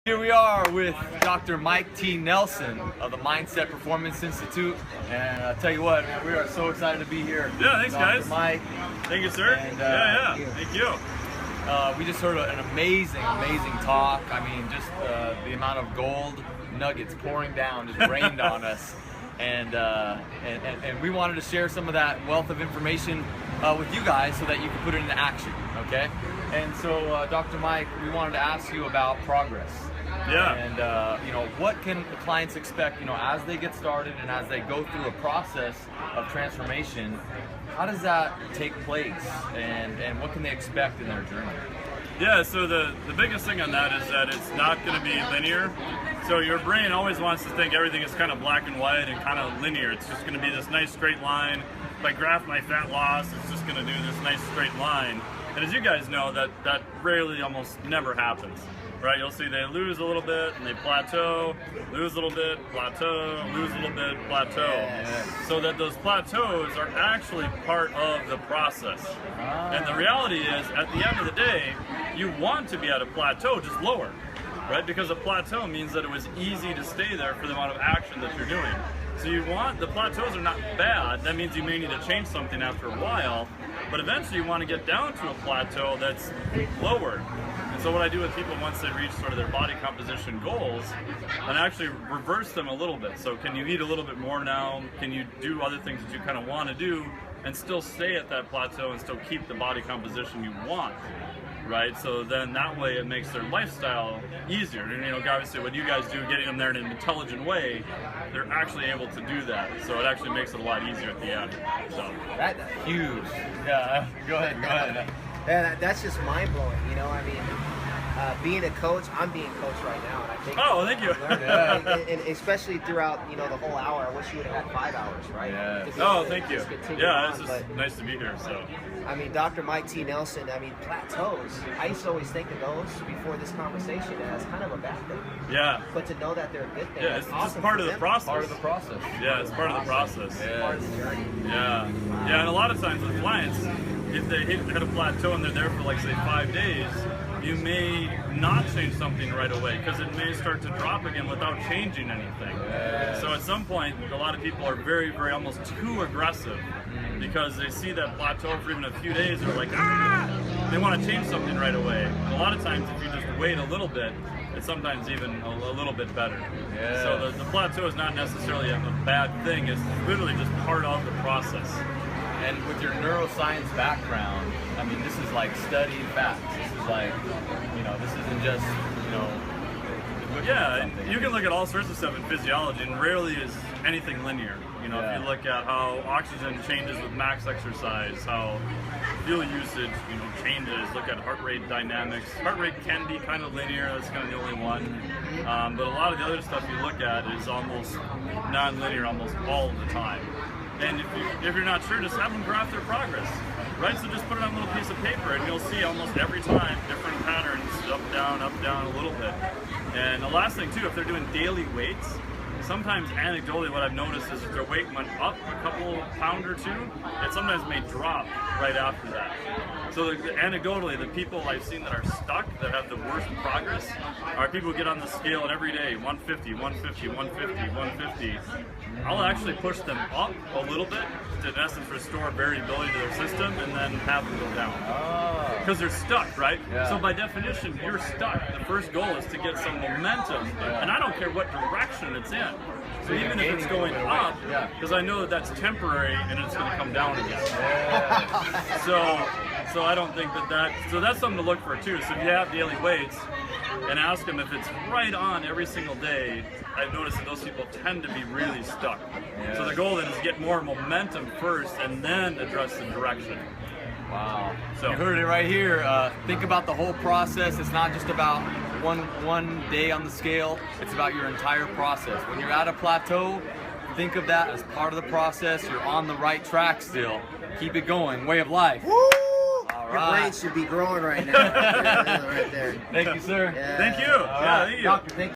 Here we are with Dr. Mike T. Nelson of the Mindset Performance Institute, and I'll tell you what, man, we are so excited to be here. Yeah, thanks, Dr. guys. Mike. Thank you, sir. And, Thank you. We just heard an amazing talk. I mean, just the amount of gold nuggets pouring down just rained on us, and we wanted to share some of that wealth of information with you guys so that you can put it into action. Okay, and so Dr. Mike, we wanted to ask you about progress. Yeah. And what can the clients expect, as they get started and as they go through a process of transformation? How does that take place, and what can they expect in their journey? Yeah, so the biggest thing on that is that it's not going to be linear. So your brain always wants to think everything is kind of black and white and kind of linear. It's just going to be this nice straight line. If I graph my fat loss, it's just going to do this nice straight line. And as you guys know, that rarely, almost never happens. Right, you'll see they lose a little bit and they plateau, lose a little bit, plateau, lose a little bit, plateau. Yes. So that those plateaus are actually part of the process. And the reality is, at the end of the day, you want to be at a plateau, just lower, right? Because a plateau means that it was easy to stay there for the amount of action that you're doing. So the plateaus are not bad. That means you may need to change something after a while, but eventually you want to get down to a plateau that's lower. So what I do with people once they reach sort of their body composition goals, and actually reverse them a little bit. So can you eat a little bit more now? Can you do other things that you kind of want to do and still stay at that plateau and still keep the body composition you want, right? So then that way it makes their lifestyle easier. And obviously what you guys do, getting them there in an intelligent way, they're actually able to do that. So it actually makes it a lot easier at the end. So That's huge. Yeah, go ahead. Yeah, that's just mind blowing. I mean, being a coach, I'm being coached right now, and I think. Oh, thank you. And especially throughout the whole hour. I wish you would have had 5 hours, right? Yes. Oh, thank you. Yeah, on, it's just nice to be here. So. I mean, Dr. Mike T. Nelson, plateaus. I used to always think of those before this conversation as kind of a bad thing. Yeah. But to know that they're a good thing. Yeah, it's awesome just part of the process. Part of the process. Yeah, it's part of the process. Yeah. Part of the journey. Yeah. Yeah, and a lot of times with clients, if they hit a plateau and they're there for say 5 days, you may not change something right away because it may start to drop again without changing anything. Yes. So at some point, a lot of people are very, very almost too aggressive because they see that plateau for even a few days. They're like, they want to change something right away. And a lot of times, if you just wait a little bit, it's sometimes even a little bit better. Yes. So the plateau is not necessarily a bad thing. It's literally just part of the process. And with your neuroscience background, I mean, this is like studied facts. This is like, this isn't just, Yeah, and you can look at all sorts of stuff in physiology, and rarely is anything linear. Yeah. If you look at how oxygen changes with max exercise, how fuel usage, changes. Look at heart rate dynamics. Heart rate can be kind of linear. That's kind of the only one. But a lot of the other stuff you look at is almost non-linear, almost all of the time. And if you're not sure, just have them graph their progress, right? So just put it on a little piece of paper, and you'll see almost every time different patterns, up, down, a little bit. And the last thing too, if they're doing daily weights, sometimes anecdotally what I've noticed is if their weight went up a couple pound or two, it sometimes may drop right after that. So anecdotally, the people I've seen that are stuck, that have the worst progress, are people who get on the scale and every day, 150, 150, 150, 150. I'll actually push them up a little bit to, in essence, restore variability to their system and then have them go down. Because they're stuck, right? Yeah. So by definition, you're stuck. The first goal is to get some momentum, and I don't care what direction it's in. So even if it's going up, because I know that that's temporary and it's going to come down again. So I don't think so that's something to look for too. So if you have daily weights and ask them if it's right on every single day, I've noticed that those people tend to be really stuck. So the goal then is to get more momentum first and then address the direction. Wow. So you heard it right here. Think about the whole process. It's not just about one day on the scale. It's about your entire process. When you're at a plateau, think of that as part of the process. You're on the right track still. Keep it going. Way of life. Woo! All Your right. brain should be growing right now. Right there. Thank you, sir. Yeah. thank you. All right. Thank you. Doctor, thank you.